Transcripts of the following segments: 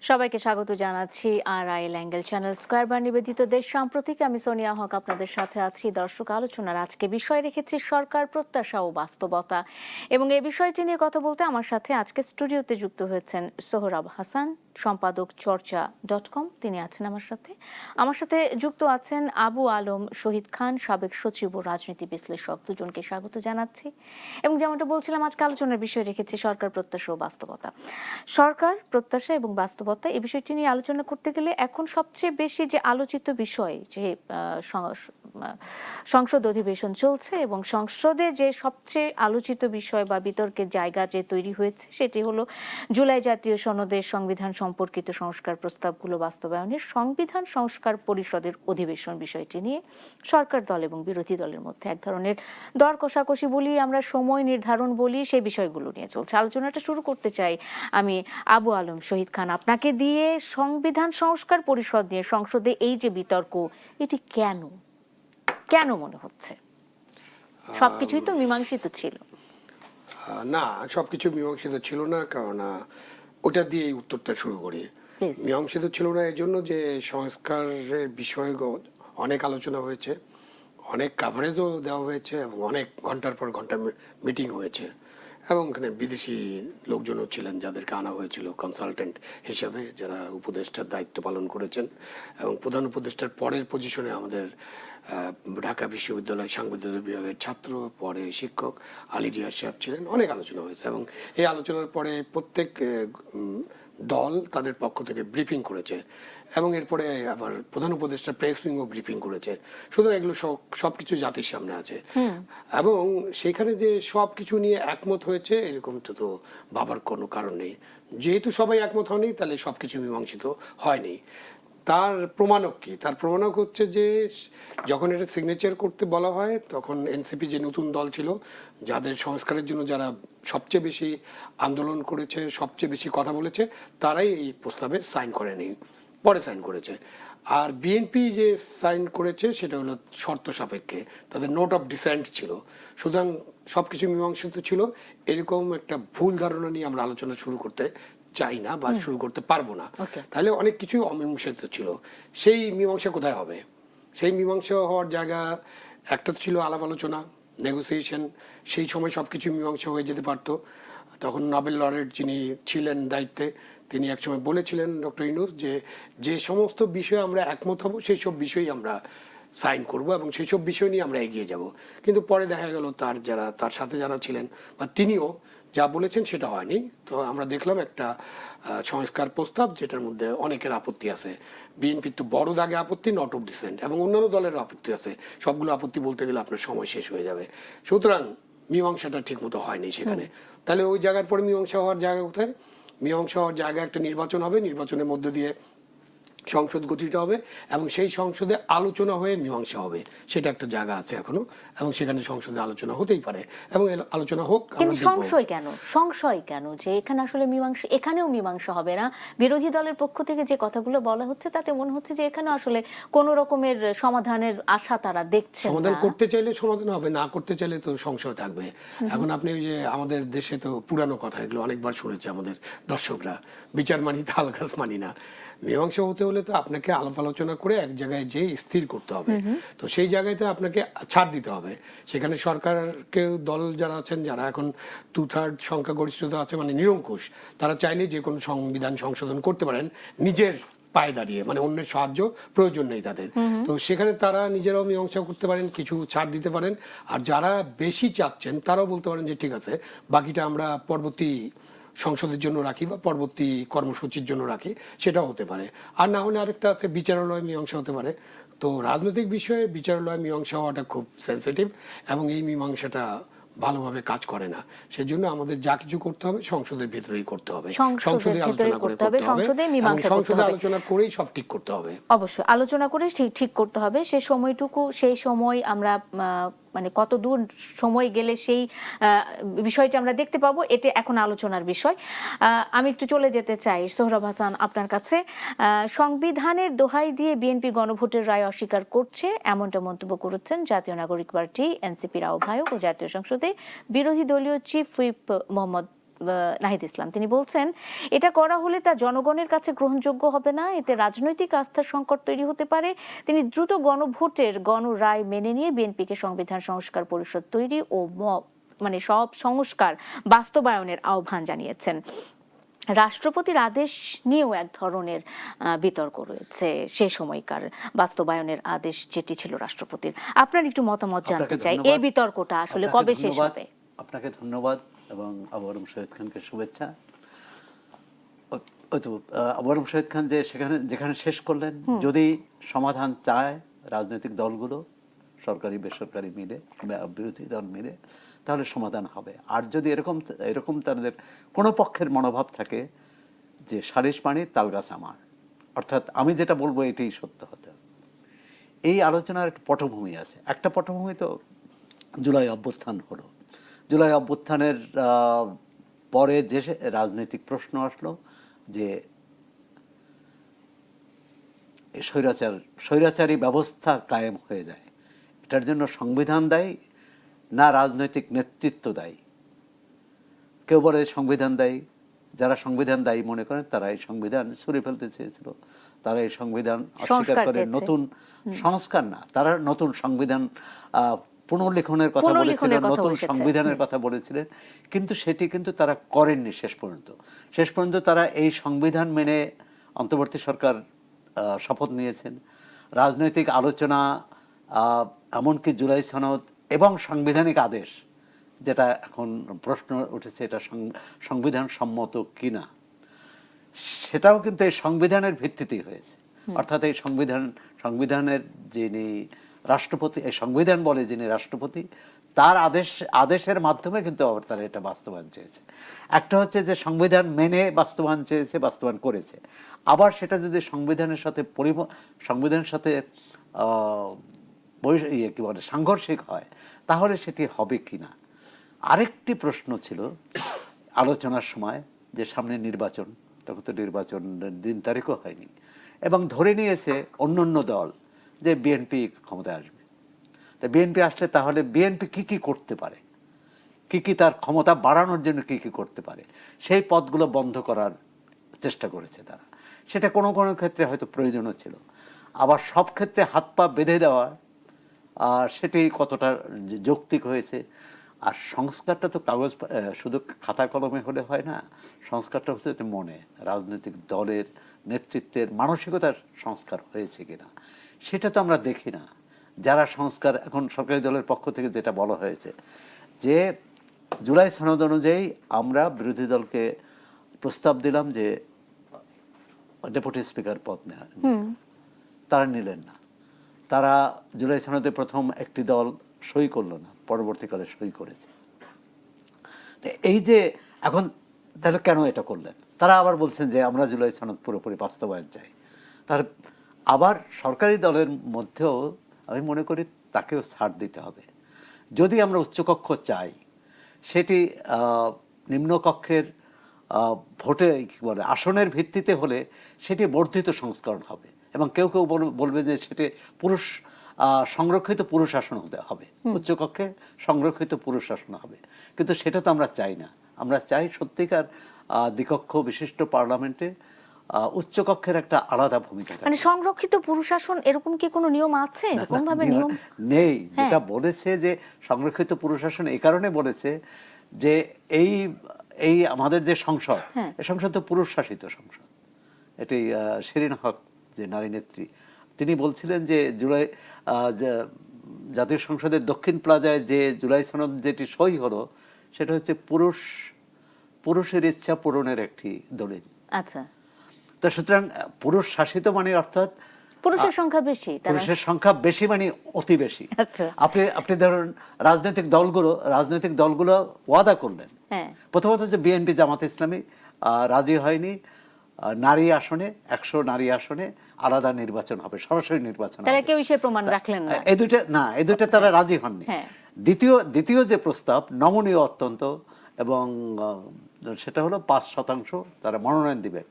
সবাইকে স্বাগত জানাচ্ছি RIL অ্যাঙ্গেল চ্যানেল স্কয়ার বার নিবেদিত দেশ সাম্প্রতিক। আমি সোনিয়া হক আপনাদের সাথে আছি। দর্শক, আলোচনার আজকে বিষয় রেখেছি সরকার প্রত্যাশা ও বাস্তবতা, এবং এই বিষয়টি নিয়ে কথা বলতে আমার সাথে আজকে স্টুডিওতে যুক্ত হয়েছেন সোহরাব হাসান, সম্পাদক চর্চা.com, তিনি আছেন আমার সাথে যুক্ত আছেন আবু আলম শহীদ খান, সাবেক সচিব ও রাজনীতি বিশ্লেষক। দুজনকে স্বাগত জানাচ্ছি। এবং যেমনটা বলছিলাম, আজকে আলোচনার বিষয় রেখেছি সরকার প্রত্যাশা ও বাস্তবতা। সরকার প্রত্যাশা এবং বাস্তবতা, এই বিষয়টি নিয়ে আলোচনা করতে গেলে এখন সবচেয়ে বেশি যে আলোচিত বিষয়, যে সংসদ অধিবেশন চলছে এবং সংসদে যে সবচেয়ে আলোচিত বিষয় বা বিতর্কের জায়গা যে তৈরি হয়েছে সেটি হলো জুলাই জাতীয় সনদের সংবিধান সম্পর্কিত সংস্কার প্রস্তাবগুলো বাস্তবায়নের সংবিধান সংস্কার পরিষদের অধিবেশন। বিষয়টি নিয়ে সরকার দল এবং বিরোধী দলের মধ্যে এক ধরনের দর কষাকষি বলি, আমরা সময় নির্ধারণ বলি, সেই বিষয়গুলো নিয়ে চলছে। আলোচনাটা শুরু করতে চাই আমি আবু আলম শহীদ খান আপনাকে দিয়ে। সংবিধান সংস্কার পরিষদ নিয়ে সংসদে এই যে বিতর্ক, এটি কেন কেন মনে হচ্ছে? সবকিছুই তো মীমাংসিত ছিল। না, সবকিছু মীমাংসিত ছিল না, কারণ ওটা দিয়ে এই উত্তরটা শুরু করি। মীমাংসিত ছিল না এই জন্য যে সংস্কারের বিষয়ে অনেক আলোচনা হয়েছে, অনেক কাভারেজও দেওয়া হয়েছে এবং অনেক ঘন্টার পর ঘন্টা মিটিং হয়েছে, এবং এখানে বিদেশি লোকজনও ছিলেন যাদেরকে আনা হয়েছিল কনসালটেন্ট হিসাবে, যারা উপদেষ্টার দায়িত্ব পালন করেছেন। এবং প্রধান উপদেষ্টার পরের পজিশনে আমাদের ঢাকা বিশ্ববিদ্যালয় সাংবাদিকতা বিভাগের ছাত্র, পরে শিক্ষক আলী রিয়াজ সাহেব ছিলেন। অনেক আলোচনা হয়েছে এবং এই আলোচনার পরে প্রত্যেক দল তাদের পক্ষ থেকে ব্রিফিং করেছে, এবং এরপরে আবার প্রধান উপদেষ্টা প্রেস উইংও ব্রিফিং করেছে। সুতরাং এগুলো সবকিছু জাতির সামনে আছে, এবং সেখানে যে সবকিছু নিয়ে একমত হয়েছে এরকম তো ভাবার কোনো কারণ নেই। যেহেতু সবাই একমত হয়নি, তাহলে সবকিছু মীমাংসিত হয়নি। তার প্রমাণক কি? তার প্রমাণক হচ্ছে যে যখন এটা সিগনেচার করতে বলা হয়, তখন এনসিপি যে নতুন দল ছিল, যাদের সংস্কারের জন্য যারা সবচেয়ে বেশি আন্দোলন করেছে, সবচেয়ে বেশি কথা বলেছে, তারাই এই প্রস্তাবে সাইন করেনি, পরে সাইন করেছে। আর বিএনপি যে সাইন করেছে সেটা হলো শর্ত সাপেক্ষে, তাদের নোট অফ ডিসেন্ট ছিল। সুতরাং সবকিছু মীমাংসিত ছিল, এরকম একটা ভুল ধারণা নিয়ে আমরা আলোচনা শুরু করতে চাই না বা শুরু করতে পারবো না। তাহলে অনেক কিছুই অমীমাংসিত ছিল। সেই মীমাংসা কোথায় হবে? সেই মীমাংসা হওয়ার জায়গা একটা তো ছিল আলাপ আলোচনা, নেগোসিয়েশন। সেই সময় সবকিছু মীমাংসা হয়ে যেতে পারতো। তখন নোবেল লরেট যিনি ছিলেন দায়িত্বে, তিনি একসময় বলেছিলেন, ডক্টর ইউনূস, যে যে সমস্ত বিষয়ে আমরা একমত হব সেই সব বিষয়ই আমরা সাইন করব এবং সেই সব বিষয় নিয়ে আমরা এগিয়ে যাব। কিন্তু পরে দেখা গেল তার সাথে যারা ছিলেন বা তিনিও যা বলেছেন সেটা হয়নি। তো আমরা দেখলাম একটা সংস্কার প্রস্তাব যেটার মধ্যে অনেকের আপত্তি আছে। বিএনপির তো বড় দাগে আপত্তি, নট অফ ডিসেন্ট, এবং অন্যান্য দলের আপত্তি আছে। সবগুলো আপত্তি বলতে গেলে আপনার সময় শেষ হয়ে যাবে। সুতরাং মীমাংসাটা ঠিক মতো হয়নি সেখানে। তাহলে ওই জায়গার পরে মীমাংসা হওয়ার জায়গা কোথায়? মীমাংসা হওয়ার জায়গায় একটা নির্বাচন হবে, নির্বাচনের মধ্য দিয়ে সংসদ গঠিত হবে এবং সেই সংসদে আলোচনা হয়ে মীমাংসা হবে। সেটা একটা জায়গা আছে এখনো, এবং সেখানে সংসদে আলোচনা হতেই পারে, এবং আলোচনা হোক। কিন্তু সংশয় কেন যে এখানে আসলে মীমাংসা, এখানেও মীমাংসা হবে না? বিরোধী দলের পক্ষ থেকে যে কথাগুলো বলা হচ্ছে তাতে মনে হচ্ছে যে এখানে আসলে কোন রকমের সমাধানের আশা তারা দেখছে না। সমাধান করতে চাইলে সমাধান হবে, না করতে চাইলে তো সংশয় থাকবে। এখন আপনি ওই যে আমাদের দেশে তো পুরানো কথা, এগুলো অনেকবার শুনেছে আমাদের দর্শকরা, বিচার মানি তাল গাছ মানি না। মীমাংসা হতে হলে তো আপনাকে আলাপ আলোচনা করে এক জায়গায় যে স্থির করতে হবে। তো সেই জায়গাতে আপনাকে ছাড় দিতে হবে। সেখানে সরকারকে দল যারা আছেন, যারা এখন 2/3 সংখ্যাগরিষ্ঠতা আছে, মানে নিরঙ্কুশ, তারা চাইলে যে কোনো সংবিধান সংশোধন করতে পারেন নিজের পায়ে দাঁড়িয়ে, মানে অন্যের সাহায্য প্রয়োজন নেই তাদের। তো সেখানে তারা নিজেরাও মীমাংসা করতে পারেন, কিছু ছাড় দিতে পারেন। আর যারা বেশি চাচ্ছেন তারাও বলতে পারেন যে ঠিক আছে, বাকিটা আমরা পরবর্তী সংসদের জন্য রাখি বা পরবর্তী কর্মসূচির জন্য রাখি, সেটাও হতে পারে। আর না হলে আরেকটা আছে, বিচারালয় মীমাংসা হতে পারে। তো রাজনৈতিক বিষয়ে বিচারালয় মীমাংসা হওয়াটা খুব সেন্সিটিভ, এবং এই মীমাংসাটা ভালোভাবে কাজ করে না। সেজন্য আমাদের যা কিছু করতে হবে সংসদের ভিতরেই করতে হবে, সংসদে আলোচনা করে করতে হবে, সংসদে আলোচনা করেই সব ঠিক করতে হবে। অবশ্যই আলোচনা করে ঠিক করতে হবে। সেই সময় আমরা মানে কত দূর সময় গেলে সেই বিষয়টা আমরা দেখতে পাবো, এটা এখন আলোচনার বিষয়। আমি একটু চলে যেতে চাই সোহরাব হাসান আপনার কাছে। সংবিধানের দোহাই দিয়ে বিএনপি গণভোটের রায় অস্বীকার করছে, এমনটা মন্তব্য করেছেন জাতীয় নাগরিক পার্টি এনসিপির আহ্বায়ক ও জাতীয় সংসদে বিরোধী দলীয় চিফ হুইপ মোহাম্মদ নাহিদ ইসলাম, তিনি বলছেন এটা করা হলে তা জনগণের কাছে গ্রহণযোগ্য হবে না, এতে রাজনৈতিক আস্থার সংকট তৈরি হতে পারে। তিনি দ্রুত গণভোটের গণরায় মেনে নিয়ে বিএনপিকে সংবিধান সংস্কার পরিষদ তৈরি ও মানে সব সংস্কার বাস্তবায়নের আহ্বান জানিয়েছেন। রাষ্ট্রপতির আদেশ নিয়েও এক ধরনের বিতর্ক রয়েছে, সে সময়কার বাস্তবায়নের আদেশ যেটি ছিল রাষ্ট্রপতির। আপনার একটু মতামত জানতে চাই, এই বিতর্কটা আসলে কবে শেষ হবে? আপনাকে ধন্যবাদ এবং আবরম শহীদ খানকে শুভেচ্ছা। আবরম শহীদ খান যে যেখানে শেষ করলেন, যদি সমাধান চায় রাজনৈতিক দলগুলো, সরকারি বেসরকারি মিলে, বিরোধী দল মিলে, তাহলে সমাধান হবে। আর যদি এরকম তাদের কোনো পক্ষের মনোভাব থাকে যে সালিশ মানি তালগাছ আমার, অর্থাৎ আমি যেটা বলবো এটাই সত্য হতে হবে, এই আলোচনার একটা পটভূমি আছে। একটা পটভূমি তো জুলাই অভ্যুত্থান হলো। জুলাই অভ্যুত্থানের পরে যে রাজনৈতিক প্রশ্ন আসলো যে স্বৈরাচারী ব্যবস্থা কায়েম হয়ে যায়, এটার জন্য সংবিধান দায়ী না রাজনৈতিক নেতৃত্ব দায়ী? কেউ বলে সংবিধান দায়ী। যারা সংবিধান দায়ী মনে করেন তারা এই সংবিধান ছুঁড়ে ফেলতে চেয়েছিল, তারা এই সংবিধান অস্বীকার করে নতুন সংস্কার না, তারা নতুন সংবিধান পুনর্লিখনের কথা বলেছিলেন, নতুন সংবিধানের কথা বলেছিলেন, কিন্তু সেটি কিন্তু তারা করেননি। শেষ পর্যন্ত তারা এই সংবিধান মেনে অন্তর্বর্তী সরকার শপথ নিয়েছেন। রাজনৈতিক আলোচনা, এমনকি জুলাই সনদ এবং সাংবিধানিক আদেশ, যেটা এখন প্রশ্ন উঠেছে এটা সংবিধান সম্মত কিনা, সেটাও কিন্তু এই সংবিধানের ভিত্তিতেই হয়েছে। অর্থাৎ এই সংবিধানের যিনি রাষ্ট্রপতি, এই সংবিধান বলে যিনি রাষ্ট্রপতি, তার আদেশের মাধ্যমে কিন্তু আবার তারা এটা বাস্তবায়ন চেয়েছে। একটা হচ্ছে যে সংবিধান মেনে বাস্তবায়ন চেয়েছে, বাস্তবায়ন করেছে। আবার সেটা যদি সংবিধানের সাথে কি বলে সাংঘর্ষিক হয়, তাহলে সেটি হবে কিনা। আরেকটি প্রশ্ন ছিল আলোচনার সময় যে সামনে নির্বাচন, তখন তো নির্বাচনের দিন তারিখও হয়নি, এবং ধরে নিয়েছে অন্য দল যে বিএনপি ক্ষমতায় আসবে। তা বিএনপি আসলে তাহলে বিএনপি কি করতে পারে, কি তার ক্ষমতা বাড়ানোর জন্য কি করতে পারে, সেই পথগুলো বন্ধ করার চেষ্টা করেছে তারা। সেটা কোনো ক্ষেত্রে হয়তো প্রয়োজনও ছিল, আবার সব ক্ষেত্রে হাত পা বেঁধে দেওয়া সেটি কতটা যৌক্তিক হয়েছে। আর সংস্কারটা তো শুধু খাতা কলমে হলে হয় না, সংস্কারটা হচ্ছে মনে, রাজনৈতিক দলের নেতৃত্বের মানসিকতার সংস্কার হয়েছে কিনা সেটা তো আমরা দেখি না। যারা সংস্কার, এখন সরকারি দলের পক্ষ থেকে যেটা বলা হয়েছে যে জুলাই সনদ অনুযায়ী আমরা বিরোধী দলকে প্রস্তাব দিলাম যে ডেপুটি স্পিকার পদ নেওয়া, তারা নিলেন না। তারা জুলাই সনদে প্রথম একটি দল সই করলো না, পরবর্তীকালে সই করেছে। এই যে এখন তাহলে কেন এটা করলেন? তারা আবার বলছেন যে আমরা জুলাই সনদ পুরোপুরি বাস্তবায়ন চাই। তার আবার সরকারি দলের মধ্যেও আমি মনে করি তাকেও ছাড় দিতে হবে। যদি আমরা উচ্চকক্ষ চাই, সেটি নিম্নকক্ষের ভোটে কি বলে আসনের ভিত্তিতে হলে সেটি বর্ধিত সংস্করণ হবে, এবং কেউ বলবে যে সেটি সংরক্ষিত পুরুষ আসন হবে, উচ্চকক্ষে সংরক্ষিত পুরুষ আসন হবে। কিন্তু সেটা তো আমরা চাই না। আমরা চাই সত্যিকার দ্বিকক্ষ বিশিষ্ট পার্লামেন্টে উচ্চকক্ষের একটা আলাদা ভূমিকা। মানে সংরক্ষিত পুরুষ আসন এরকম কি কোনো নিয়ম আছে? এরকম ভাবে নিয়ম নেই। যেটা বলেছে যে সংরক্ষিত পুরুষ আসন এই কারণে বলেছে যে এই আমাদের যে সংসদ, এই সংসদ তো পুরুষ শাসিত সংসদ। এটি শিরিন হক যে নারী নেত্রী, তিনি বলছিলেন যে জুলাই জাতীয় সংসদের দক্ষিণ প্লাজায় যে জুলাই সনদ যেটি সই হলো, সেটা হচ্ছে পুরুষের ইচ্ছা পূরণের একটি দলিল। আচ্ছা, তো সুতরাং পুরুষ শাসিত মানে অর্থাৎ পুরুষের সংখ্যা বেশি, পুরুষের সংখ্যা বেশি মানে অতি বেশি। আপনি ধরুন রাজনৈতিক দলগুলো ওয়াদা করলেন, প্রথমত যে বিএনপি জামাত ইসলামী রাজি হয়নি নারী আসনে, 100 নারী আসনে আলাদা নির্বাচন হবে, সরাসরি নির্বাচন হবে। তারা কেউ সে প্রমাণ রাখলেন না, এই দুইটা তারা রাজি হননি। দ্বিতীয় যে প্রস্তাব নমনীয় অত্যন্ত, এবং সেটা হলো 5% তারা মনোনয়ন দিবেন।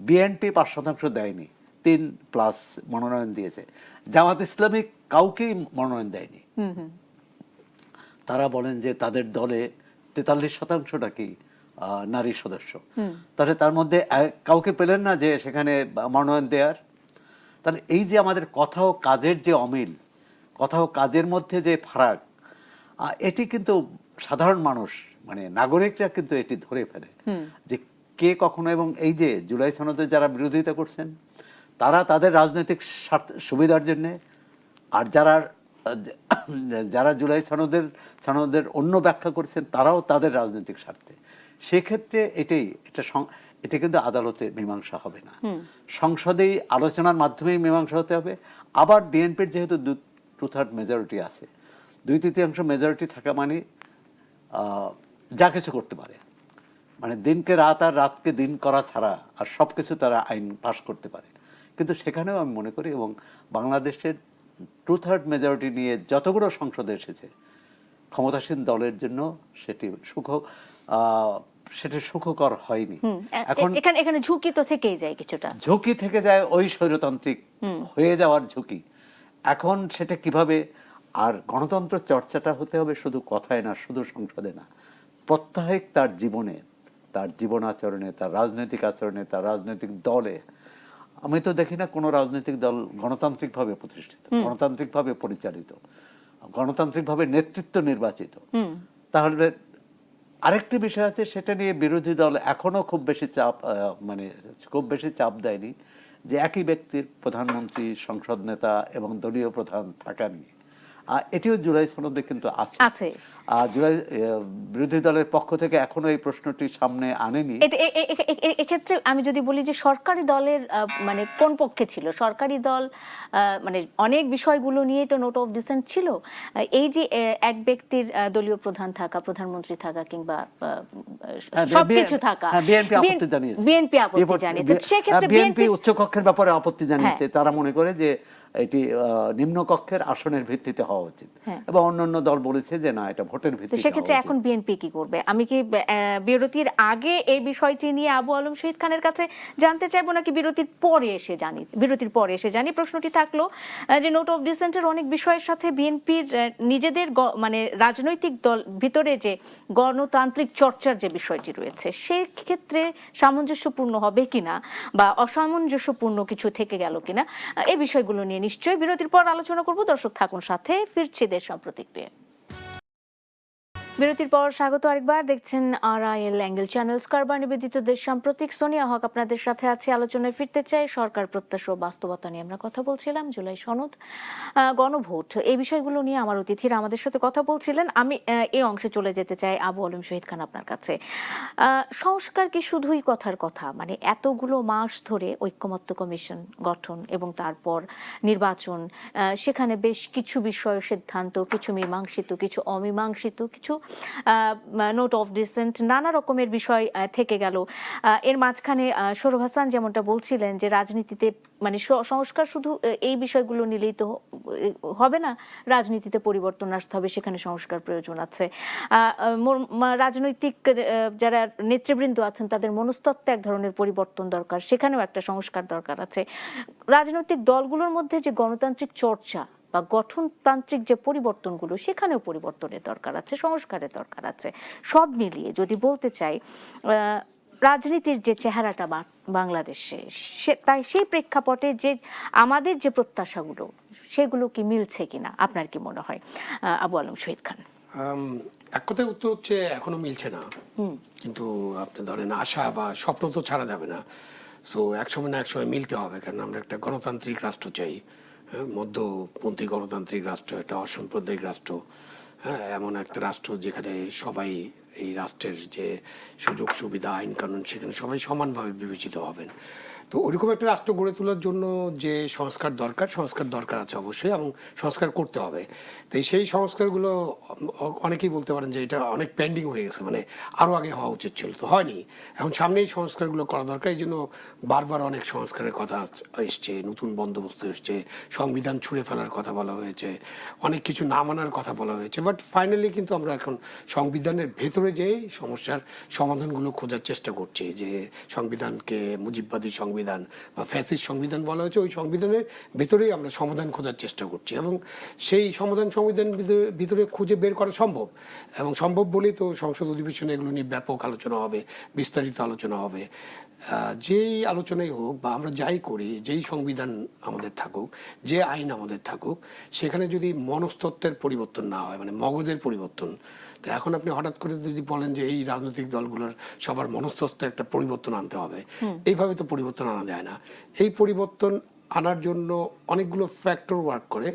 বিএনপি 5% দেয়নি, 3+ মনোনয়ন দিয়েছে। জামাত ইসলামী কাউকেই মনোনয়ন দেয়নি। তারা বলেন যে তাদের দলে 43%টা কি নারী সদস্য, তাহলে তার মধ্যে কাউকে পেলেন না যে সেখানে মনোনয়ন দেওয়ার? তাহলে এই যে আমাদের কথা ও কাজের যে অমিল, কথা ও কাজের মধ্যে যে ফারাক, এটি কিন্তু সাধারণ মানুষ মানে নাগরিকরা কিন্তু এটি ধরে ফেলে যে কে কখনো। এবং এই যে জুলাই সনদের যারা বিরোধিতা করছেন তারা তাদের রাজনৈতিক সুবিধার জন্যে, আর যারা জুলাই সনদের অন্য ব্যাখ্যা করছেন তারাও তাদের রাজনৈতিক স্বার্থে। সেক্ষেত্রে এটা কিন্তু আদালতে মীমাংসা হবে না, সংসদেই আলোচনার মাধ্যমেই মীমাংসা হতে হবে। আবার বিএনপির যেহেতু 2/3 মেজরিটি আছে, 2/3 মেজরিটি থাকা মানে যা কিছু করতে পারে, মানে দিনকে রাত আর রাতকে দিন করা ছাড়া আর সব কিছু তারা আইন পাশ করতে পারে। কিন্তু সেখানেও আমি মনে করি, এবং বাংলাদেশের 2/3 মেজরিটি নিয়ে যতগুলো সংসদে এসেছে ক্ষমতাসীন দলের জন্য সেটি সুখকর হয়নি। এখন এখানে ঝুঁকি তো থেকেই যায়, কিছুটা ঝুঁকি থেকে যায়, ওই স্বৈরতান্ত্রিক হয়ে যাওয়ার ঝুঁকি। এখন সেটা কিভাবে, আর গণতন্ত্র চর্চাটা হতে হবে শুধু কথায় না, শুধু সংসদে না, প্রত্যেক তার জীবনে, তার জীবন আচরণে, তার রাজনৈতিক আচরণে, তার রাজনৈতিক দলে। আমি তো দেখি না কোনো রাজনৈতিক দল গণতান্ত্রিকভাবে প্রতিষ্ঠিত, গণতান্ত্রিকভাবে পরিচালিত, গণতান্ত্রিকভাবে নেতৃত্ব নির্বাচিত। তাহলে আরেকটি বিষয় আছে, সেটা নিয়ে বিরোধী দল এখনো খুব বেশি চাপ দেয়নি, যে একই ব্যক্তির প্রধানমন্ত্রী, সংসদ নেতা এবং দলীয় প্রধান থাকা নিয়ে। এটিও জুলাই সনদে কিন্তু আছে। জুলাই বিরোধী দলের পক্ষ থেকে এখনো এই প্রশ্নটি সামনে আনেনি। এক্ষেত্রে আমি যদি বলি যে সরকারি দলের মানে কোন পক্ষে ছিল সরকারি দল, মানে অনেক বিষয়গুলো নিয়ে তো নোট অফ ডিসেন্ট ছিল। এই যে এক ব্যক্তির দলীয় প্রধান থাকা, প্রধানমন্ত্রী থাকা কিংবা সবকিছু থাকা, বিএনপি আপত্তি জানিয়েছে। সেক্ষেত্রে বিএনপি উচ্চ কক্ষের ব্যাপারে আপত্তি জানিয়েছে। তারা মনে করে যে এটি নিম্নকক্ষের আসনের ভিত্তিতে হওয়া উচিত, এবং অন্যান্য দল বলেছে যে না, এটা ভোটের ভিত্তিতে। সেক্ষেত্রে এখন বিএনপি কি করবে? আমি কি বিরতির আগে এই বিষয়টি নিয়ে আবু আলম শহীদ খানের কাছে জানতে চাইবো, নাকি বিরতির পরে এসে জানি? প্রশ্নটি থাকলো যে নোট অফ ডিসেন্টের অনেক বিষয়ের সাথে বিএনপির নিজেদের মানে রাজনৈতিক দল ভিতরে যে গণতান্ত্রিক চর্চার যে বিষয়টি রয়েছে, সেক্ষেত্রে সামঞ্জস্যপূর্ণ হবে কিনা বা অসামঞ্জস্যপূর্ণ কিছু থেকে গেল কিনা, এই বিষয়গুলো নিয়ে নিশ্চয়ই বিরতির পর আলোচনা করব। দর্শক থাকুন সাথে, ফিরছি দেশ সম্প্রতিক্রিয়া। বিরতির পর স্বাগত আরেকবার। দেখছেন RIL অ্যাঙ্গেল চ্যানেল, স্কয়ার নিবেদিত দেশ সাম্প্রতিক। সোনিয়া হক আপনাদের সাথে আছি। আলোচনায় ফিরতে চাই সরকার প্রত্যাশা ও বাস্তবতা নিয়ে আমরা কথা বলছিলাম। জুলাই সনদ, গণভোট, এই বিষয়গুলো নিয়ে আমার অতিথিরা আমাদের সাথে কথা বলছিলেন। আমি এই অংশে চলে যেতে চাই আবু আলম শহীদ খান আপনার কাছে। সংস্কার কি শুধুই কথার কথা? মানে এতগুলো মাস ধরে ঐক্যমত্য কমিশন গঠন এবং তারপর নির্বাচন, সেখানে বেশ কিছু বিষয় সিদ্ধান্ত, কিছু মীমাংসিত, কিছু অমীমাংসিত, কিছু নোট অফ ডিসেন্ট, নানা রকমের বিষয় থেকে গেল। এর মাঝখানে সৌরভ হাসান যেমনটা বলছিলেন যে রাজনীতিতে মানে সংস্কার শুধু এই বিষয়গুলো নিলেই তো হবে না, রাজনীতিতে পরিবর্তন আসতে হবে, সেখানে সংস্কার প্রয়োজন আছে। রাজনৈতিক যারা নেতৃবৃন্দ আছেন তাদের মনস্তত্ত্বে এক ধরনের পরিবর্তন দরকার, সেখানেও একটা সংস্কার দরকার আছে। রাজনৈতিক দলগুলোর মধ্যে যে গণতান্ত্রিক চর্চা বা গঠনতান্ত্রিক যে পরিবর্তনগুলো, সেখানেও পরিবর্তনের দরকার আছে, সংস্কারের দরকার আছে। সব মিলিয়ে যদি বলতে চাই, রাজনীতির যে চেহারাটা বাংলাদেশে, তাই সেই প্রেক্ষাপটে যে আমাদের যে প্রত্যাশাগুলো, সেগুলো কি মিলছে কিনা, আপনার কি মনে হয় আবু আলম শহীদ খান? এক কথায় উত্তর হচ্ছে এখনো মিলছে না, কিন্তু আপনি ধরেন আশা বা স্বপ্ন তো ছাড়া যাবে না। সো একসময় না একসময় মিলতে হবে, কারণ আমরা একটা গণতান্ত্রিক রাষ্ট্র চাই, মধ্যপন্থী গণতান্ত্রিক রাষ্ট্র, একটা অসাম্প্রদায়িক রাষ্ট্র, এমন একটা রাষ্ট্র যেখানে সবাই এই রাষ্ট্রের যে সুযোগ সুবিধা, আইন কানুন, সেখানে সবাই সমানভাবে বিবেচিত হবেন। তো ওইরকম একটা রাষ্ট্র গড়ে তোলার জন্য যে সংস্কার দরকার আছে অবশ্যই, এবং সংস্কার করতে হবে। তো সেই সংস্কারগুলো অনেকেই বলতে পারেন যে এটা অনেক পেন্ডিং হয়ে গেছে, মানে আরও আগে হওয়া উচিত ছিল, তো হয়নি। এখন সামনে এই সংস্কারগুলো করা দরকার। এই জন্য বারবার অনেক সংস্কারের কথা এসছে, নতুন বন্দোবস্ত এসছে, সংবিধান ছুঁড়ে ফেলার কথা বলা হয়েছে, অনেক কিছু না মানার কথা বলা হয়েছে। বাট ফাইনালি কিন্তু আমরা এখন সংবিধানের ভেতর ভেতরে যে সমস্যার সমাধানগুলো খোঁজার চেষ্টা করছি, যে সংবিধানকে মুজিববাদী সংবিধান বা ফ্যাসিস্ট সংবিধান বলা হয়েছে, ওই সংবিধানের ভেতরেই আমরা সমাধান খোঁজার চেষ্টা করছি এবং সেই সমাধান সংবিধান ভিতরে খুঁজে বের করা সম্ভব, এবং সম্ভব বলেই তো সংসদ অধিবেশনে এগুলো নিয়ে ব্যাপক আলোচনা হবে, বিস্তারিত আলোচনা হবে। যেই আলোচনাই হোক বা আমরা যাই করি, যেই সংবিধান আমাদের থাকুক, যে আইন আমাদের থাকুক, সেখানে যদি মনস্তত্ত্বের পরিবর্তন না হয়, মানে মগজের পরিবর্তন, তো এখন আপনি হঠাৎ করে যদি বলেন যে এই রাজনৈতিক দলগুলোর সবার মনস্তত্ত্বে একটা পরিবর্তন আনতে হবে, এইভাবে তো পরিবর্তন আনা যায় না। এই পরিবর্তন আনার জন্য অনেকগুলো ফ্যাক্টর ওয়ার্ক করে।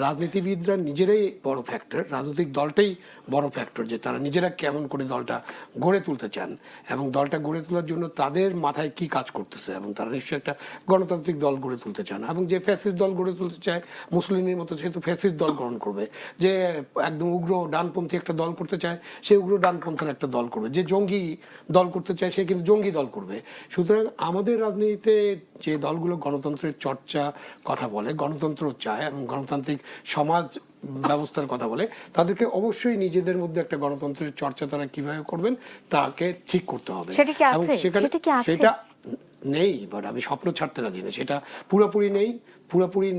রাজনীতিবিদরা নিজেরাই বড় ফ্যাক্টর, রাজনৈতিক দলটাই বড় ফ্যাক্টর, যে তারা নিজেরা কেমন করে দলটা গড়ে তুলতে চান এবং দলটা গড়ে তোলার জন্য তাদের মাথায় কি কাজ করতেছে, এবং তারা নিশ্চয়ই একটা গণতান্ত্রিক দল গড়ে তুলতে চান। এবং যে ফ্যাসিস্ট দল গড়ে তুলতে চায় মুসলিমের মতো, সে তো ফ্যাসিস্ট দল গ্রহণ করবে। যে একদম উগ্র ডানপন্থী একটা দল করতে চায়, সে উগ্র ডানপন্থীর একটা দল করবে। যে জঙ্গি দল করতে চায়, সে কিন্তু জঙ্গি দল করবে। সুতরাং আমাদের রাজনীতিতে যে দলগুলো গণতন্ত্রের কথা বলে, গণতন্ত্র চায় এবং গণতান্ত্রিক সমাজ ব্যবস্থার কথা বলে, তাদেরকে অবশ্যই নিজেদের মধ্যে একটা গণতন্ত্রের চর্চা তারা কিভাবে করবেন তাকে ঠিক করতে হবে। এবং সেটা নেই, বাট আমি স্বপ্ন ছাড়তে রাজি না। সেটা পুরোপুরি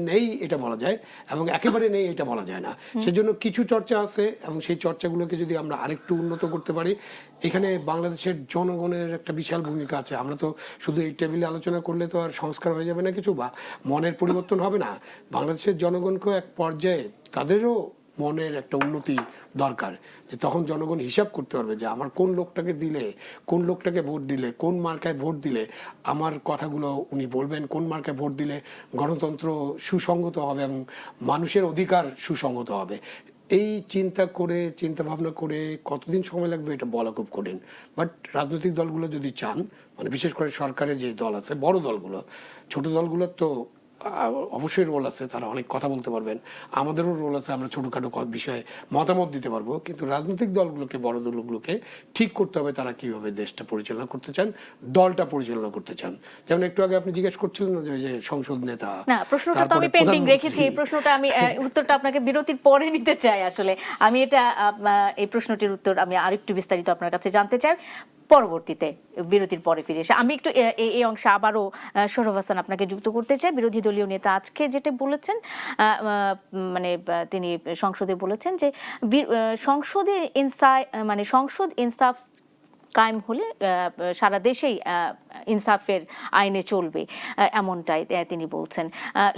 নেই এটা বলা যায়, এবং একেবারে নেই এটা বলা যায় না। সেজন্য কিছু চর্চা আছে, এবং সেই চর্চাগুলোকে যদি আমরা আরেকটু উন্নত করতে পারি, এখানে বাংলাদেশের জনগণের একটা বিশাল ভূমিকা আছে। আমরা তো শুধু এই টেবিলে আলোচনা করলে তো আর সংস্কার হয়ে যাবে না কিছু, বা মনের পরিবর্তন হবে না। বাংলাদেশের জনগণকেও এক পর্যায়ে তাদেরও মনের একটা উন্নতি দরকার, যে তখন জনগণ হিসাব করতে পারবে যে আমার কোন লোকটাকে ভোট দিলে, কোন মার্কায় ভোট দিলে আমার কথাগুলো উনি বলবেন, কোন মার্কায় ভোট দিলে গণতন্ত্র সুসংগত হবে এবং মানুষের অধিকার সুসংগত হবে। এই চিন্তা ভাবনা করে কতদিন সময় লাগবে এটা বলা খুব কঠিন। বাট রাজনৈতিক দলগুলো যদি চান, মানে বিশেষ করে সরকারের যে দল আছে, বড় দলগুলো, ছোট দলগুলোর তো অবশ্যই রোল আছে, তারা অনেক কথা বলতে পারবেন, আমাদেরও রোল আছে, আমরা ছোটখাটো বিষয়ে মতামত দিতে পারবো। কিন্তু রাজনৈতিক দলগুলোকে, বড় দলগুলোকে ঠিক করতে হবে তারা কিভাবে দেশটা পরিচালনা করতে চান, দলটা পরিচালনা করতে চান। যেমন একটু আগে আপনি জিজ্ঞেস করছিলেন যে সংসদ নেতা, না, প্রশ্নটা তো আমি পেন্ডিং রেখেছি। এই প্রশ্নটা আমি উত্তরটা আপনাকে বিরতির পরে নিতে চাই। আসলে আমি এই প্রশ্নটির উত্তর আমি আরেকটু বিস্তারিত আপনার কাছে জানতে চাই পরবর্তীতে, বিরতির পরে ফিরে এসে। আমি একটু এই অংশে আবারও সৌরভ হাসান আপনাকে যুক্ত করতে চাই। বিরোধী দলীয় নেতা আজকে যেটা বলেছেন, মানে তিনি সংসদে বলেছেন যে সংসদ ইনসাফ কায়েম হলে সারা দেশেই ইনসাফের আইনে চলবে, এমনটাই তিনি বলছেন।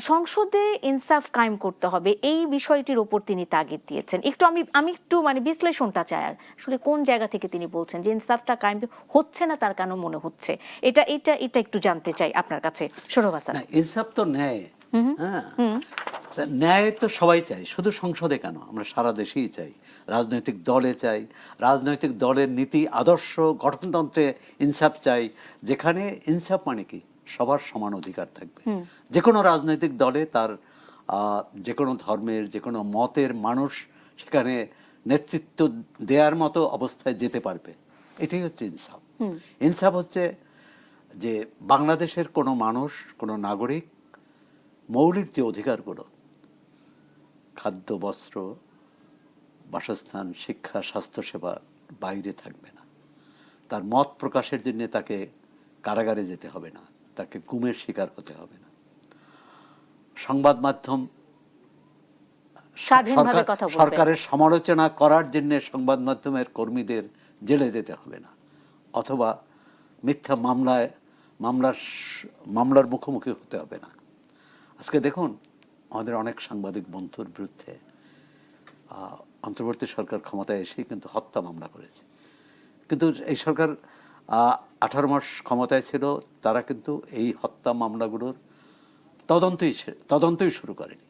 সংসদে ইনসাফ কায়েম করতে হবে, এই বিষয়টির ওপর তিনি তাগিদ দিয়েছেন। আমি একটু বিশ্লেষণটা চাই, আসলে কোন জায়গা থেকে তিনি বলছেন যে ইনসাফটা কায়েম হচ্ছে না, তার কেন মনে হচ্ছে, এটা একটু জানতে চাই আপনার কাছে, সৌরভ হাসান। ইনসাফ তো ন্যায়, হ্যাঁ, ন্যায় তো সবাই চাই, শুধু সংসদে কেন, আমরা সারা দেশেই চাই, রাজনৈতিক দলে চাই, রাজনৈতিক দলের নীতি আদর্শ গঠনতন্ত্রে ইনসাফ চাই, যেখানে ইনসাফ মানে কি সবার সমান অধিকার থাকবে। যে কোনো রাজনৈতিক দলে তার যে কোনো ধর্মের, যে কোনো মতের মানুষ সেখানে নেতৃত্ব দেওয়ার মতো অবস্থায় যেতে পারবে, এটাই হচ্ছে ইনসাফ। ইনসাফ হচ্ছে যে বাংলাদেশের কোনো মানুষ, কোনো নাগরিক মৌলিক যে অধিকারগুলো, খাদ্য, বস্ত্র, বাসস্থান, শিক্ষা, স্বাস্থ্যসেবার বাইরে থাকবে না। তার মত প্রকাশের জন্য তাকে কারাগারে যেতে হবে না, তাকে গুমের শিকার হতে হবে না। সংবাদ মাধ্যম সরকারের সমালোচনা করার জন্য সংবাদ মাধ্যমের কর্মীদের জেলে যেতে হবে না, অথবা মিথ্যা মামলার মুখোমুখি হতে হবে না। আজকে দেখুন, আমাদের অনেক সাংবাদিক বন্ধুর বিরুদ্ধে অন্তর্বর্তী সরকার ক্ষমতায় এসেই কিন্তু হত্যা মামলা করেছে। কিন্তু এই সরকার 18 মাস ক্ষমতায় ছিল, তারা কিন্তু এই হত্যা মামলাগুলোর তদন্তই শুরু করেনি।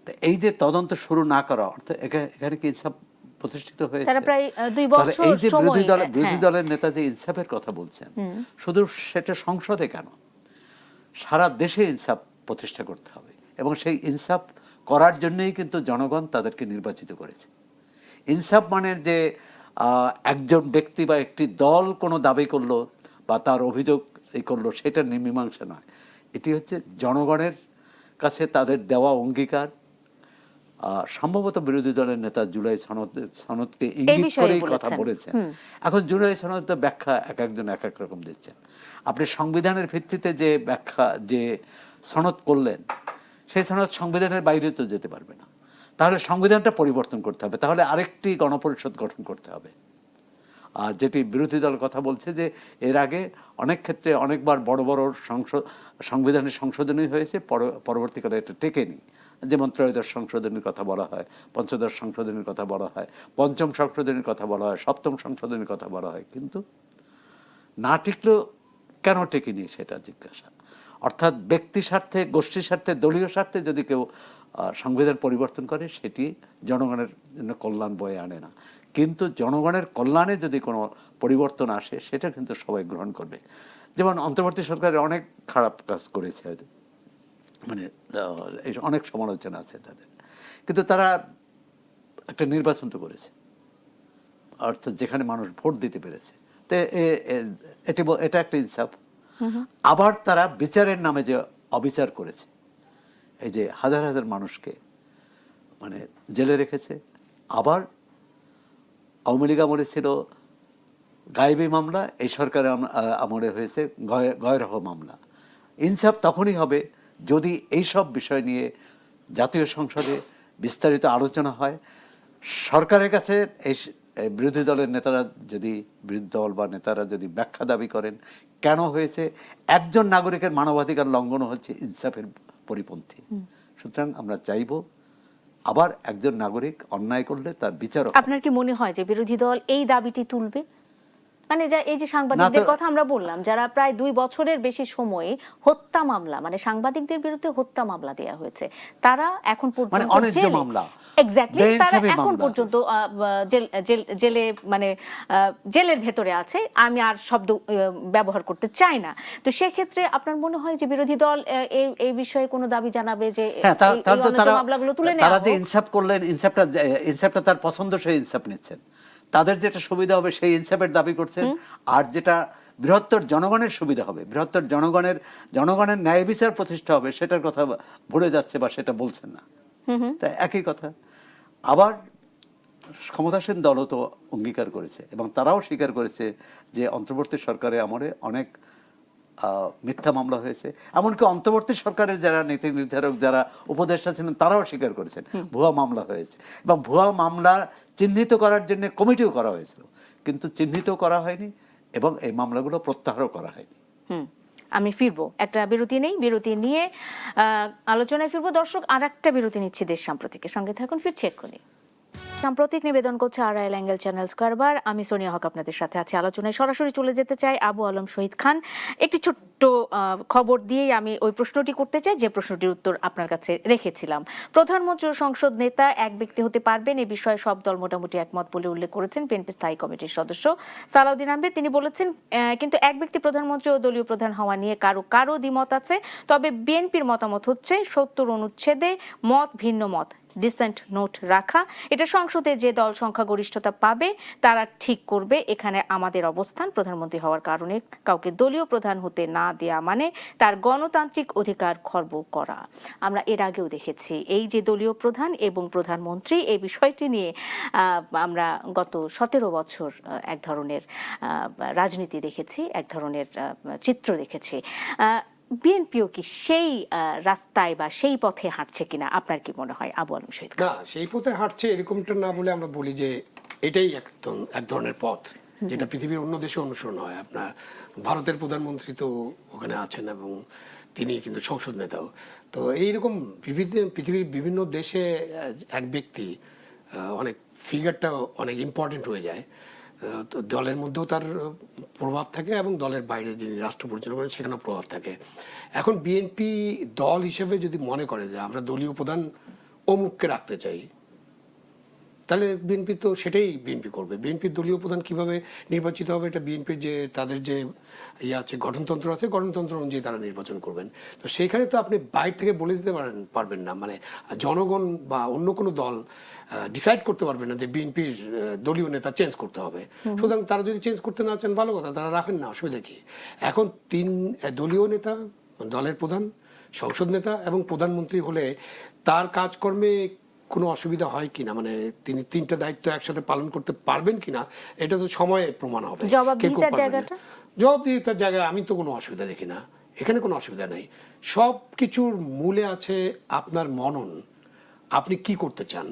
তো এই যে তদন্ত শুরু না করা, অর্থাৎ এখানে কি ইনসাফ প্রতিষ্ঠিত হয়েছে? এই যে বিরোধী দলের নেতা যে ইনসাফের কথা বলছেন, শুধু সেটা সংসদে কেন, সারা দেশে ইনসাফ প্রতিষ্ঠা করতে হবে। এবং সেই ইনসাফ করার জন্যই কিন্তু জনগণ তাদেরকে নির্বাচিত করেছে। ইনসাফ মানে যে একজন ব্যক্তি বা একটি দল কোনো দাবি করলো বা তার অভিযোগ করলো, সেটা মীমাংসা নয়। এটি হচ্ছে জনগণের কাছে তাদের দেওয়া অঙ্গীকার, সম্ভবত বিরোধী দলের নেতা জুলাই সনদকে ইঙ্গিত বিষয়ে করেই কথা বলেছেন। বলেছেন। এখন জুলাই সনদের ব্যাখ্যা এক একজন এক এক রকম দিচ্ছেন। আপনি সংবিধানের ভিত্তিতে যে ব্যাখ্যা যে সনদ করলেন, সেই সনদ সংবিধানের বাইরে তো যেতে পারবে না। তাহলে সংবিধানটা পরিবর্তন করতে হবে, তাহলে আরেকটি গণপরিষদ গঠন করতে হবে। আর যেটি বিরোধী দল কথা বলছে যে এর আগে অনেক ক্ষেত্রে অনেকবার বড় বড় সংবিধানের সংশোধনী হয়েছে, পরবর্তীকালে এটা টেকেনি। যেমন ত্রয়োদশ সংশোধনীর কথা বলা হয়, পঞ্চদশ সংশোধনীর কথা বলা হয়, পঞ্চম সংশোধনীর কথা বলা হয়, সপ্তম সংশোধনীর কথা বলা হয়, কিন্তু না টিকলেও কেন টেকেনি সেটা জিজ্ঞাসা। অর্থাৎ ব্যক্তি স্বার্থে, গোষ্ঠী স্বার্থে, দলীয় স্বার্থে যদি কেউ সংবিধান পরিবর্তন করে, সেটি জনগণের জন্য কল্যাণ বয়ে আনে না। কিন্তু জনগণের কল্যাণে যদি কোনো পরিবর্তন আসে, সেটা কিন্তু সবাই গ্রহণ করবে। যেমন অন্তর্বর্তী সরকারের অনেক খারাপ কাজ করেছে, মানে অনেক সমালোচনা আছে তাদের, কিন্তু তারা একটা নির্বাচন তো করেছে, অর্থাৎ যেখানে মানুষ ভোট দিতে পেরেছে। তো এটা একটা ইনসাফ। আবার তারা বিচারের নামে যে অবিচার করেছে, এই যে হাজার হাজার মানুষকে মানে জেলে রেখেছে। আবার আওয়ামী লীগ আমলে ছিল গায়েবী মামলা, এই সরকারের আমলে হয়েছে গয়রহ মামলা। ইনসাফ তখনই হবে যদি এইসব বিষয় নিয়ে জাতীয় সংসদে বিস্তারিত আলোচনা হয়। সরকারের কাছে এই বিরোধী দলের নেতারা যদি, বিরোধী দল বা নেতারা যদি ব্যাখ্যা দাবি করেন কেন হয়েছে, একজন নাগরিকের মানবাধিকার লঙ্ঘন হচ্ছে ইনসাফের পরিপন্থী। সুতরাং আমরা চাইব আবার একজন নাগরিক অন্যায় করলে তার বিচার। আপনার কি মনে হয় যে বিরোধী দল এই দাবিটি তুলবে? মানে এই যে সাংবাদিকদের কথা আমরা বললাম, যারা প্রায় 2 বছরের বেশি সময়ে হত্যা মামলা, মানে সাংবাদিকদের বিরুদ্ধে হত্যা মামলা দেয়া হয়েছে, তারা এখন পর্যন্ত অন্যায্য মামলা, এক্স্যাক্টলি, তারা এখন পর্যন্ত জেলে, মানে জেলের ভেতরে আছে। আমি আর শব্দ ব্যবহার করতে চাই না। তো সেক্ষেত্রে আপনার মনে হয় যে বিরোধী দল এই বিষয়ে কোনো দাবি জানাবে যে মামলাগুলো তুলে নেওয়া? তারা যে ইনসাফ করলেন, ইনসাফটা তার পছন্দ, সেই ইনসাফ নিচ্ছেন, তাদের যেটা সুবিধা হবে সেই ইনসাফের দাবি করছেন। আর যেটা বৃহত্তর জনগণের সুবিধা হবে, বৃহত্তর জনগণের ন্যায় বিচার প্রতিষ্ঠা হবে, সেটার কথা ভুলে যাচ্ছে বা সেটা বলছেন না। তাই একই কথা। আবার ক্ষমতাসীন দলও তো অঙ্গীকার করেছে এবং তারাও স্বীকার করেছে যে অন্তর্বর্তী সরকারে আমলে অনেক মিথ্যা মামলা হয়েছে। এমনকি অন্তর্বর্তী সরকারের যারা নীতি নির্ধারক, যারা উপদেষ্টা ছিলেন, তারাও স্বীকার করেছেন ভুয়া মামলা হয়েছে। এবং ভুয়া মামলা চিহ্নিত করার জন্য কমিটিও করা হয়েছিল, কিন্তু চিহ্নিত করা হয়নি এবং এই মামলাগুলো প্রত্যাহারও করা হয়নি। আমি ফিরবো, একটা বিরতি নেই, বিরতি নিয়ে আলোচনায় ফিরবো। দর্শক, আর একটা বিরতি নিচ্ছি দেশ সাম্প্রতিকের সঙ্গে থাকুন, ফিরছি এক্ষুনি। সাম্প্রতিক নিবেদন করছে আরআইএল অ্যাঙ্গেল চ্যানেল স্কয়ারবার। আমি সোনিয়া হক আপনাদের সাথে আছি। আলোচনায় সরাসরি চলে যেতে চাই আবু আলম শহীদ খান। একটি ছোট্ট খবর দিয়েই আমি ওই প্রশ্নটি করতে চাই, যে প্রশ্নটির উত্তর আপনার কাছে রেখেছিলাম। প্রধানমন্ত্রী ও সংসদ নেতা এক ব্যক্তি হতে পারবেন, এ বিষয়ে সব দল মোটামুটি একমত বলে উল্লেখ করেছেন বিএনপি স্থায়ী কমিটির সদস্য সালাউদ্দিন আহমেদ। তিনি বলেছেন, কিন্তু এক ব্যক্তি প্রধানমন্ত্রী ও দলীয় প্রধান হওয়া নিয়ে কারো দ্বিমত আছে। তবে বিএনপির মতামত হচ্ছে 70 অনুচ্ছেদে মত ভিন্ন মত, ডিসেন্ট নোট রাখা। এটা সংসদে যে দল সংখ্যাগরিষ্ঠতা পাবে তারা ঠিক করবে। এখানে আমাদের অবস্থান, প্রধানমন্ত্রী হওয়ার কারণে কাউকে দলীয় প্রধান হতে না দেয়া মানে তার গণতান্ত্রিক অধিকার খর্ব করা। আমরা এর আগেও দেখেছি এই যে দলীয় প্রধান এবং প্রধানমন্ত্রী, এই বিষয়টি নিয়ে আমরা গত 17 বছর এক ধরনের রাজনীতি দেখেছি, এক ধরনের চিত্র দেখেছি। বিএনপিও কি সেই রাস্তায় বা সেই পথে হাঁটছে কিনা, আপনার কি মনে হয় আবু আলম শহীদ? না, সেই পথে হাঁটছে এরকমটা না বলে আমরা বলি যে এটাই এক ধরনের পথ যেটা পৃথিবীর অন্য দেশে অনুসরণ হয়। আপনার ভারতের প্রধানমন্ত্রী তো ওখানে আছেন এবং তিনি কিন্তু সংসদ নেতাও। তো এইরকম পৃথিবীর বিভিন্ন দেশে এক ব্যক্তি অনেক ফিগারটা অনেক ইম্পর্টেন্ট হয়ে যায়। তো দলের মধ্যেও তার প্রভাব থাকে এবং দলের বাইরে যিনি রাষ্ট্র পরিচালনা করেন সেখানেও প্রভাব থাকে। এখন বিএনপি দল হিসেবে যদি মনে করে যে আমরা দলীয় প্রধান অমুককে রাখতে চাই, তাহলে বিএনপি তো সেটাই বিএনপি করবে। বিএনপির দলীয় প্রধান কিভাবে নির্বাচিত হবে, এটা বিএনপির যে তাদের যে আছে গঠনতন্ত্র আছে, গঠনতন্ত্র অনুযায়ী তারা নির্বাচন করবেন। তো সেইখানে তো আপনি বাইরে থেকে বলে দিতে পারবেন না, মানে জনগণ বা অন্য কোনো দল ডিসাইড করতে পারবে না যে বিএনপির দলীয় নেতা চেঞ্জ করতে হবে। সুতরাং তারা যদি চেঞ্জ করতে না চান ভালো কথা, তারা রাখেন না, অসুবিধা কি। এখন 3 দলীয় নেতা, দলের প্রধান, সংসদ নেতা এবং প্রধানমন্ত্রী হলে তার কাজকর্মে কোনো অসুবিধা হয় কিনা, মানে তিনি তিনটা দায়িত্ব একসাথে পালন করতে পারবেন কিনা, এটা তো সময়ে প্রমাণ হবে। জবাবদিহিতার জায়গাটা, জবাবদিহিতার জায়গায় আমি তো কোনো অসুবিধা দেখি না, এখানে কোনো অসুবিধা নেই। সব কিছুর মূলে আছে আপনার মনন, আপনি কি করতে চান।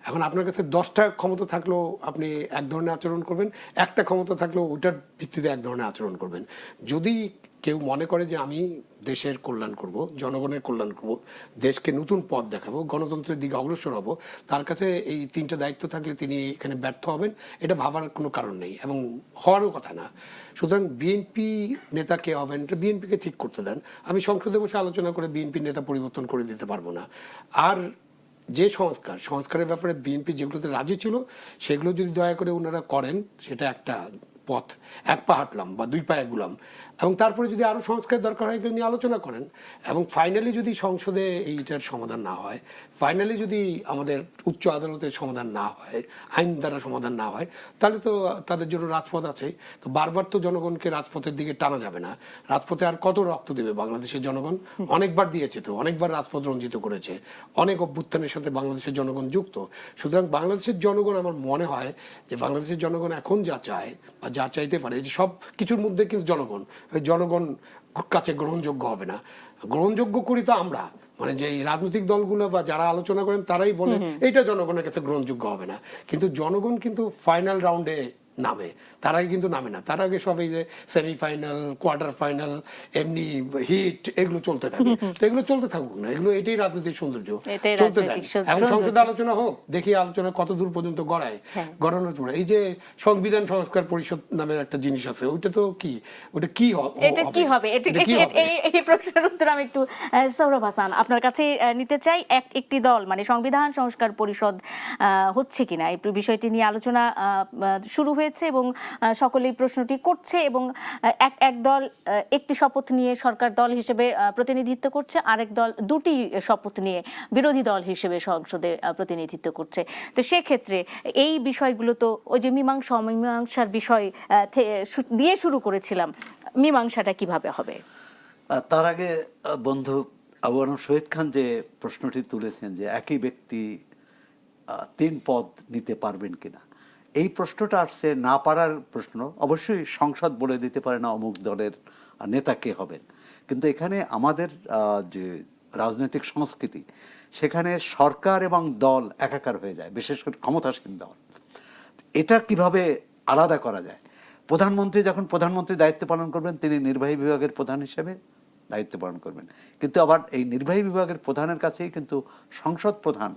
এখন আপনার কাছে 10টা ক্ষমতা থাকলেও আপনি এক ধরনের আচরণ করবেন, একটা ক্ষমতা থাকলেও ওইটার ভিত্তিতে এক ধরনের আচরণ করবেন। যদি কেউ মনে করে যে আমি দেশের কল্যাণ করব, জনগণের কল্যাণ করব, দেশকে নতুন পথ দেখাবো, গণতন্ত্রের দিকে অগ্রসর হব, তার কাছে এই 3টা দায়িত্ব থাকলে তিনি এখানে ব্যর্থ হবেন, এটা ভাবার কোনো কারণ নেই এবং হওয়ারও কথা না। সুতরাং বিএনপি নেতা কে হবেন এটা বিএনপিকে ঠিক করতে দেন। আমি সংসদে বসে আলোচনা করে বিএনপি নেতা পরিবর্তন করে দিতে পারবো না। আর যে সংস্কারের ব্যাপারে বিএনপি যেগুলোতে রাজি ছিল সেগুলো যদি দয়া করে ওনারা করেন, সেটা একটা পথ, এক পা হাঁটলাম বা 2 পা এগুলাম, এবং তারপরে যদি আরও সংস্কার দরকার হয় এগুলো নিয়ে আলোচনা করেন। এবং ফাইনালি যদি সংসদে এইটার সমাধান না হয়, ফাইনালি যদি আমাদের উচ্চ আদালতের সমাধান না হয়, আইন দ্বারা সমাধান না হয়, তাহলে তো তাদের জন্য রাজপথ আছে। তো বারবার তো জনগণকে রাজপথের দিকে টানা যাবে না। রাজপথে আর কত রক্ত দেবে বাংলাদেশের জনগণ? অনেকবার দিয়েছে, তো অনেকবার রাজপথ রঞ্জিত করেছে, অনেক অভ্যুত্থানের সাথে বাংলাদেশের জনগণ যুক্ত। সুতরাং বাংলাদেশের জনগণ, আমার মনে হয় যে বাংলাদেশের জনগণ এখন যা চায় বা যা চাইতে পারে, যে সব কিছুর মধ্যে কিন্তু জনগণ, ওই জনগণ কাছে গ্রহণযোগ্য হবে না। গ্রহণযোগ্য করি তো আমরা, মানে যে রাজনৈতিক দলগুলো বা যারা আলোচনা করেন তারাই বলে এইটা জনগণের কাছে গ্রহণযোগ্য হবে না, কিন্তু জনগণ কিন্তু ফাইনাল রাউন্ডে নামে, তার আগে কিন্তু নামে না। তার আগে সব এই যে সেমিফাইনাল, কোয়ার্টার ফাইনাল, এমনি হিট, এগুলো চলতে থাকে। তো এগুলো চলতে থাকুক না, এগুলো এটাই রাজনৈতিক সৌন্দর্য, চলতে দেন। এখন সংসদে আলোচনা হোক, দেখি আলোচনা কত দূর পর্যন্ত গড়ায়, গড়ানোর পরে এই যে সংবিধান সংস্কার পরিষদ নামের একটা জিনিস আছে, ওইটা তো কি, ওটা কি এটা কি হবে, এই প্রশ্নের উত্তর আমি একটু সৌরভ হাসান আপনার কাছে নিতে চাই। একটি দল মানে সংবিধান সংস্কার পরিষদ হচ্ছে কিনা এই বিষয়টি নিয়ে আলোচনা শুরু হয়েছে এবং সকলেই প্রশ্নটি করছে, এবং এক দল একটি শপথ নিয়ে সরকার দল হিসেবে প্রতিনিধিত্ব করছে, আরেক দল 2টি শপথ নিয়ে বিরোধী দল হিসেবে সংসদে প্রতিনিধিত্ব করছে। তো সেক্ষেত্রে এই বিষয়গুলো তো ওই যে মীমাংসার বিষয় দিয়ে শুরু করেছিলাম, মীমাংসাটা কিভাবে হবে? তার আগে বন্ধু আবু আনম শহীদ খান যে প্রশ্নটি তুলেছেন যে একই ব্যক্তি 3 পদ নিতে পারবেন কিনা, এই প্রশ্নটা আসছে না পারার প্রশ্ন। অবশ্যই সংসদ বলে দিতে পারে না অমুক দলের নেতা কে হবেন, কিন্তু এখানে আমাদের যে রাজনৈতিক সংস্কৃতি, সেখানে সরকার এবং দল একাকার হয়ে যায়, বিশেষ করে ক্ষমতাসীন দল। এটা কিভাবে আলাদা করা যায়? প্রধানমন্ত্রী যখন প্রধানমন্ত্রী দায়িত্ব পালন করবেন, তিনি নির্বাহী বিভাগের প্রধান হিসেবে দায়িত্ব পালন করবেন, কিন্তু আবার এই নির্বাহী বিভাগের প্রধানের কাছেই কিন্তু সংসদ প্রধান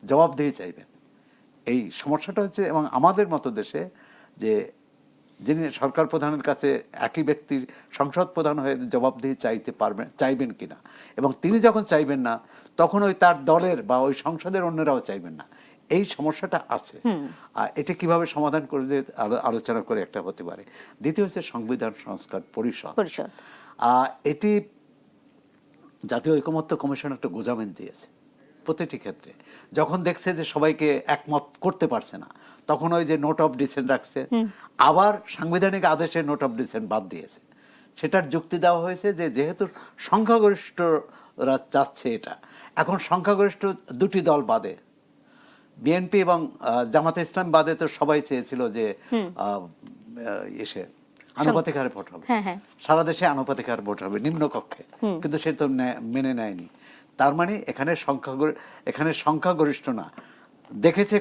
জবাবদিহি চাইবেন। এই সমস্যাটা হচ্ছে, এবং আমাদের মতো দেশে যে যিনি সরকার প্রধানের কাছে একই ব্যক্তির সংসদ প্রধান হয়ে জবাবদিহি চাইবেন কিনা, এবং তিনি যখন চাইবেন না, তখন ওই তার দলের বা ওই সংসদের অন্যরাও চাইবেন না। এই সমস্যাটা আছে, আর এটা কিভাবে সমাধান করে যে আলোচনা করে একটা হতে পারে। দ্বিতীয় হচ্ছে সংবিধান সংস্কার পরিষদ। এটি জাতীয় ঐকমত্য কমিশন একটা গোজামিন দিয়েছে প্রতিটি ক্ষেত্রে। যখন দেখছে যে সবাইকে একমত করতে পারছে না, তখন ওই যে নোট অফ ডিসেন্ট রাখছে, আবার সাংবিধানিক আদেশে নোট অফ ডিসেন্ট বাদ দিয়েছে। সেটার যুক্তি দেওয়া হয়েছে যে যেহেতু সংখ্যাগরিষ্ঠরা চাচ্ছে এটা, এখন সংখ্যাগরিষ্ঠ 2টি দল বাদে, বিএনপি এবং জামাতে ইসলাম বাদে তো সবাই চেয়েছিল যে আনুপাতিক হারে ভোট হবে, সারা দেশে আনুপাতিক হারে ভোট হবে নিম্নকক্ষে, কিন্তু সে তো মেনে নেয়নি। তার মানে এখানে সংখ্যাগরিষ্ঠ না, দেখেছে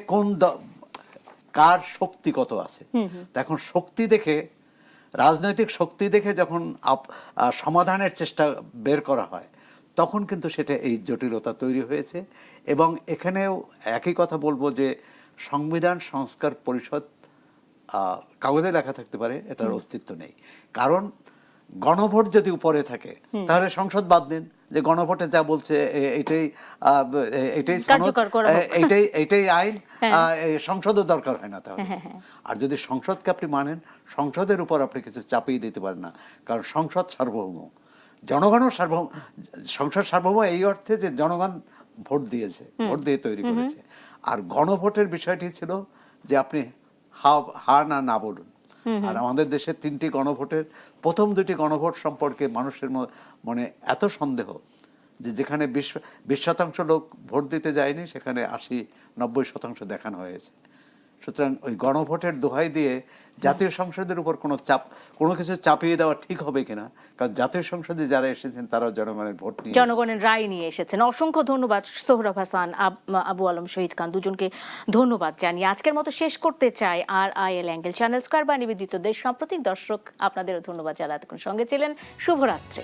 কার শক্তি কত আছে। এখন শক্তি দেখে, রাজনৈতিক শক্তি দেখে যখন সমাধানের চেষ্টা বের করা হয়, তখন কিন্তু সেটা এই জটিলতা তৈরি হয়েছে। এবং এখানেও একই কথা বলবো যে সংবিধান সংস্কার পরিষদ কাগজে লেখা থাকতে পারে, এটার অস্তিত্ব নেই। কারণ গণভোট যদি উপরে থাকে, তাহলে সংসদ বাদ দিন, যে গণভোটে যা বলছে এটাই আইন, সংসদও দরকার হয় না তাহলে। আর যদি সংসদকে আপনি মানেন, সংসদের উপর আপনি কিছু চাপিয়ে দিতে পারেন না, কারণ সংসদ সার্বভৌম, জনগণও সার্বভৌম। সংসদ সার্বভৌম এই অর্থে যে জনগণ ভোট দিয়েছে, ভোট দিয়ে তৈরি করেছে। আর গণভোটের বিষয়টি ছিল যে আপনি হা না বলুন। আর আমাদের দেশের 3টি গণভোটের প্রথম 2টি গণভোট সম্পর্কে মানুষের মনে এত সন্দেহ যে যেখানে 20% লোক ভোট দিতে যায়নি সেখানে 80-90% দেখানো হয়েছে। সুতরাং ওই গণভোটের দোহাই দিয়ে জাতীয় সংসদের উপর কোনো কিছু চাপিয়ে দেওয়া ঠিক হবে কিনা, কারণ জাতীয় সংসদে যারা এসেছেন তারা জনগণের ভোট নিয়ে জনগণের রায় নিয়ে এসেছেন। অসংখ্য ধন্যবাদ সোহরাব হাসান, আবু আলম শহীদ খান, দুজনকে ধন্যবাদ জানিয়ে আজকের মতো শেষ করতে চাই RIL অ্যাঙ্গেল চ্যানেল স্কয়ার বা নিবেদিত দেশ সাম্প্রতিক। দর্শক আপনাদেরও ধন্যবাদ যারা এতক্ষণ সঙ্গে ছিলেন। শুভরাত্রি।